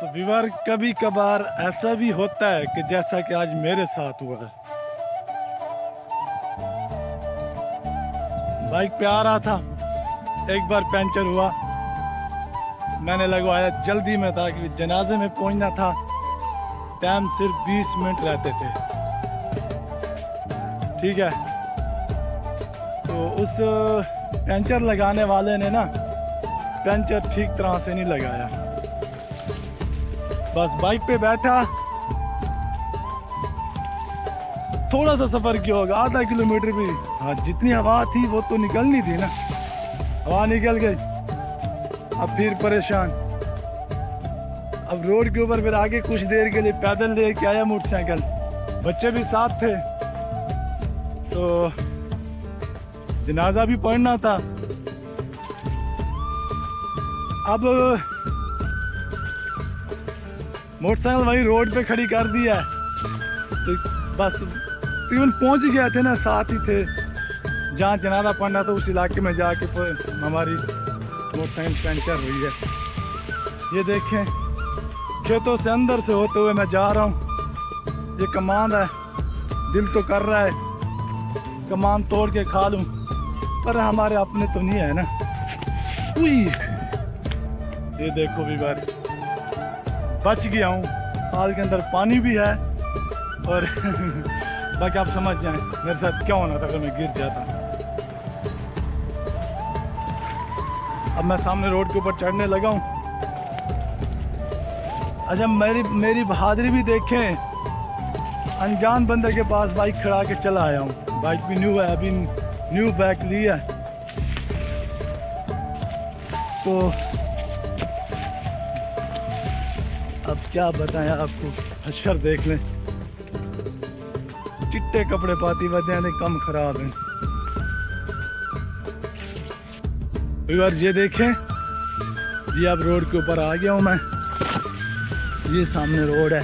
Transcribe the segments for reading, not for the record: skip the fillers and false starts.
तो विवर कभी कभार ऐसा भी होता है कि जैसा कि आज मेरे साथ हुआ है। बाइक पे आ रहा था, एक बार पंचर हुआ। मैंने लगवाया जल्दी में था कि जनाजे में पहुंचना था। टाइम सिर्फ 20 मिनट रहते थे, ठीक है। तो उस पंचर लगाने वाले ने ना पंचर ठीक तरह से नहीं लगाया। बस बाइक पे बैठा, थोड़ा सा सफर किया होगा, आधा किलोमीटर भी। हाँ, जितनी हवा थी वो तो निकलनी थी ना, हवा निकल गई। अब फिर परेशान। अब रोड के ऊपर फिर आगे कुछ देर के लिए पैदल लेके आया मोटरसाइकिल, बच्चे भी साथ थे। तो जनाजा भी पढ़ना था। अब मोटरसाइकिल वही रोड पे खड़ी कर दिया है। तो बस तकरीबन पहुंच गए थे ना, साथ ही थे जहाँ जनाजा पढ़ना था। उस इलाके में जाके हमारी मोटरसाइकिल पंचर हुई है। ये देखें, खेतों से अंदर से होते हुए मैं जा रहा हूँ। ये कमान है, दिल तो कर रहा है कमान तोड़ के खा लूँ, पर हमारे अपने तो नहीं है ना। ये देखो भी बार बच गया हूँ। हाल के अंदर पानी भी है और बाकी आप समझ जाएं मेरे साथ क्या होना था अगर मैं गिर जाता। अब मैं सामने रोड के ऊपर चढ़ने लगा हूँ। अच्छा, मेरी बहादुरी भी देखें, अनजान बंदे के पास बाइक खड़ा के चला आया हूँ। बाइक भी न्यू है, अभी न्यू बैक लिया। तो अब क्या बताएं आपको, हशर देख लें। चिट्टे कपड़े पाती वजह कम खराब हैं। व्यूअर ये देखें जी, अब रोड के ऊपर आ गया हूँ मैं। ये सामने रोड है,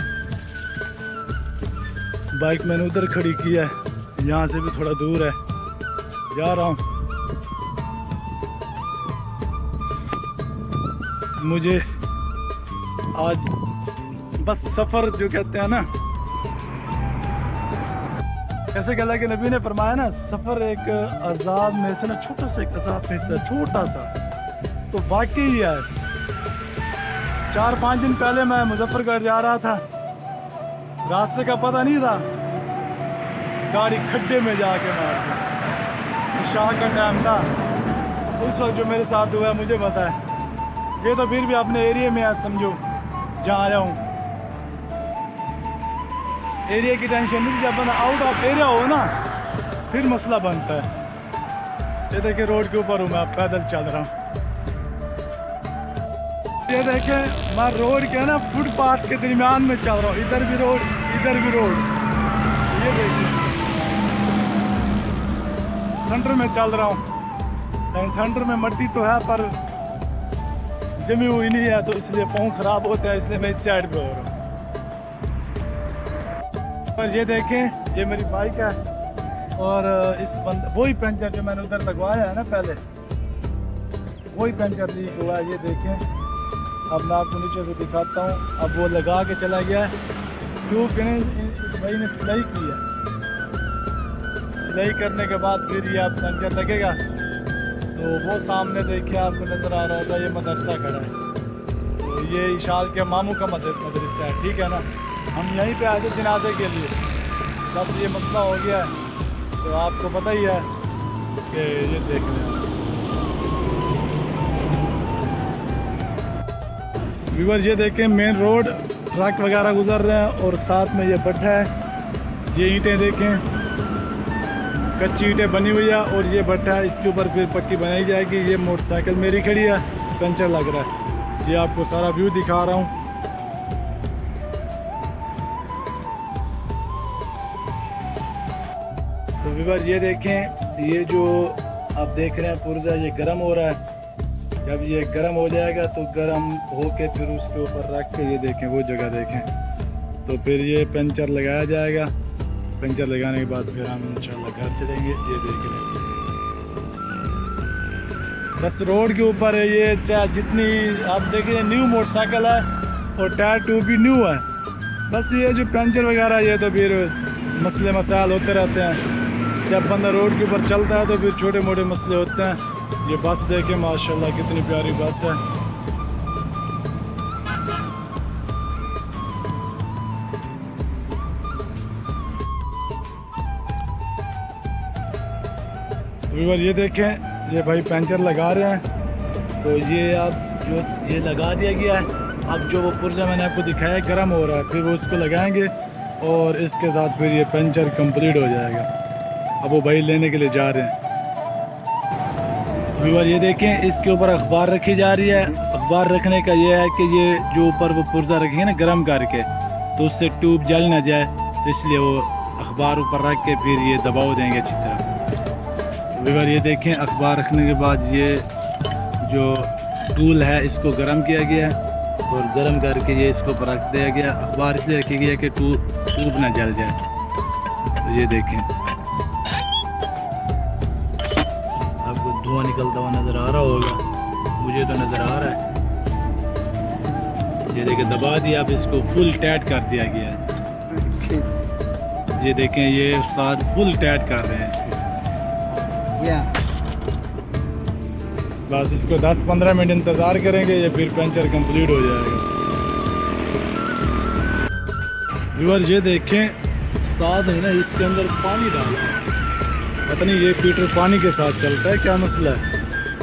बाइक मैंने उधर खड़ी की है, यहाँ से भी थोड़ा दूर है, जा रहा हूँ। मुझे आज बस सफर जो कहते हैं ना, कैसे कहला कि नबी ने फरमाया ना, सफर एक अजाब में से ना छोटा सा एक अजाब में से छोटा सा। तो वाकई यार 4-5 दिन पहले मैं मुजफ्फरगढ़ जा रहा था, रास्ते का पता नहीं था, गाड़ी खड्डे में जाके मार दी। शाह का टाइम था उस वक्त जो मेरे साथ हुआ है मुझे पता है। ये तो फिर भी अपने एरिया में है, समझो जहाँ आया हूँ। एरिया की टेंशन नहीं, जब बंदा आउट ऑफ एरिया हो ना फिर मसला बनता है। ये देखिए रोड के ऊपर हूँ मैं, पैदल चल रहा हूँ। ये देखें मैं रोड के ना फुटपाथ के दरमियान में चल रहा हूँ, इधर भी रोड इधर भी रोड। ये देखिए सेंटर में चल रहा हूँ। सेंटर में मट्टी तो है पर जमी हुई नहीं है, तो इसलिए पाँव खराब होता है, इसलिए मैं इस साइड पे हो रहा हूँ। पर ये देखें, ये मेरी बाइक है और इस वही पंचर जो मैंने उधर लगवाया है ना पहले, वही पंचर लीक हुआ है। ये देखें, अब मैं आपको नीचे से दिखाता हूँ। अब वो लगा के चला गया है क्योंकि इस भाई ने सिलाई की है। सिलाई करने के बाद फिर ये अब पंचर लगेगा। तो वो सामने देखिए आपको नज़र आ रहा होगा, ये मदरसा खड़ा है। तो ये इशाल के मामू का मदरसा है, ठीक है ना। हम यहीं पे आए थे जनाजे के लिए, बस ये मसला हो गया है। तो आपको पता ही है कि ये देख लें व्यूअर, ये देखें मेन रोड, ट्रक वगैरह गुजर रहे हैं और साथ में ये भट्टा है। ये ईंटें देखें, कच्ची ईंटें बनी हुई है और ये भट्टा है, इसके ऊपर फिर पक्की बनाई जाएगी। ये मोटरसाइकिल मेरी खड़ी है, पंचर लग रहा है। ये आपको सारा व्यू दिखा रहा हूँ। तो व्यूअर ये देखें, ये जो आप देख रहे हैं पुर्जा, ये गर्म हो रहा है। जब ये गर्म हो जाएगा तो गर्म होके फिर उसके ऊपर रख के ये देखें, वो जगह देखें, तो फिर ये पंचर लगाया जाएगा। पंचर लगाने के बाद फिर हम इंशाल्लाह घर चलेंगे। ये देख रहे हैं, बस रोड के ऊपर है ये। चाहे जितनी आप देखिए न्यू मोटरसाइकिल है, और टायर ट्यूब भी न्यू है। बस ये जो पंचर वगैरह ये तो फिर मसले मसाइल होते रहते हैं। जब बंदा रोड के ऊपर चलता है तो फिर छोटे मोटे मसले होते हैं। ये बस देखें माशाल्लाह कितनी प्यारी बस है। व्यूअर ये देखें, ये भाई पंचर लगा रहे हैं। तो ये अब जो ये लगा दिया गया है। अब जो वो पुर्जा मैंने आपको दिखाया गर्म हो रहा है, फिर वो उसको लगाएंगे और इसके साथ फिर ये पंचर कंप्लीट हो जाएगा। अब वो भाई लेने के लिए जा रहे हैं। व्यूअर ये देखें, इसके ऊपर अखबार रखी जा रही है। अखबार रखने का ये है कि ये जो ऊपर वो पुर्जा रखेंगे ना गर्म करके, तो उससे ट्यूब जल ना जाए, तो इसलिए वो अखबार ऊपर रख के फिर ये दबाव देंगे अच्छी तरह। व्यूअर ये देखें, अखबार रखने के बाद ये जो टूल है इसको गर्म किया गया है और गर्म करके ये इसको ऊपर रख दिया गया। अखबार इसलिए रखी गई है कि ट्यूब ना जल जाए। तो ये देखें, आपको धुआं निकलता हुआ नज़र आ रहा होगा, मुझे तो नज़र आ रहा है। ये देखें, दबा दिया, अब इसको फुल टाइट कर दिया गया है। ये देखें, ये उस्ताद फुल टाइट कर रहे हैं इसको। बस इसको 10-15 मिनट इंतज़ार करेंगे, या फिर पंचर कंप्लीट हो जाएगा। व्यूअर ये देखें, उस्ताद है ना इसके अंदर पानी डाला है। पता नहीं ये पीटर पानी के साथ चलता है, क्या मसला है।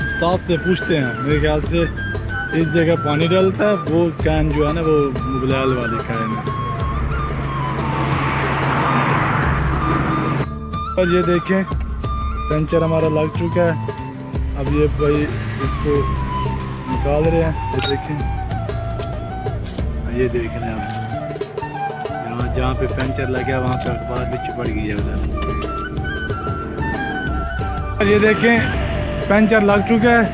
उस्ताद से पूछते हैं, मेरे ख्याल से इस जगह पानी डालता है, वो कैन जो है ना वो मुगलाल वाले कैन है। और ये देखें, पंचर हमारा लग चुका है। अब ये भाई इसको निकाल रहे हैं। ये देखें, ये देख रहे हैं आप, जहाँ पे पंचर लगा वहाँ पे अखबार भी चिपड़ गई है उधर। ये देखें, पंचर लग चुका है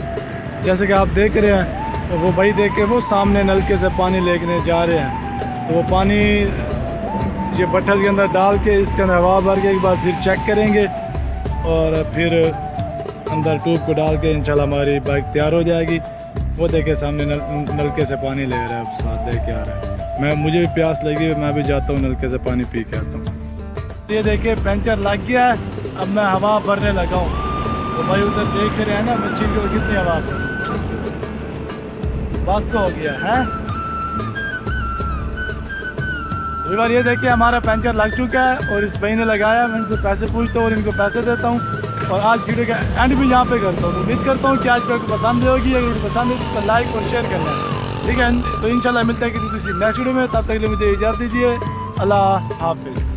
जैसे कि आप देख रहे हैं। तो वो भाई देख के वो सामने नलके से पानी लेके जा रहे हैं। तो वो पानी ये बट्ठल के अंदर डाल के इसके अंदर हवा भर के एक बार फिर चेक करेंगे और फिर अंदर ट्यूब को डाल के इंशाल्लाह हमारी बाइक तैयार हो जाएगी। वो देखे सामने नलके से पानी ले रहा है, साथ दे के आ रहा है। मुझे भी प्यास लगी, मैं भी जाता हूँ नलके से पानी पी के आता हूँ। ये देखिए पंचर लग गया है, अब मैं हवा भरने लगा हूँ। तो भाई उधर देख रहे हैं ना मशीन को कितनी हवा भर, बस हो गया है। एक बार ये देखिए, हमारा पंचर लग चुका है और इस भाई ने लगाया। मैं इनसे पैसे पूछता हूँ और इनको पैसे देता हूँ और आज वीडियो का एंड भी यहाँ पे करता हूँ। उम्मीद करता हूँ कि आज वीडियो को पसंद होगी। अगर वीडियो पसंद है तो उसका लाइक और शेयर करना है, ठीक है। तो इंशाल्लाह मिलते हैं किसी नेक्स्ट वीडियो में, तब तक के लिए मुझे इजाज़त दीजिए। अल्लाह हाफिज़।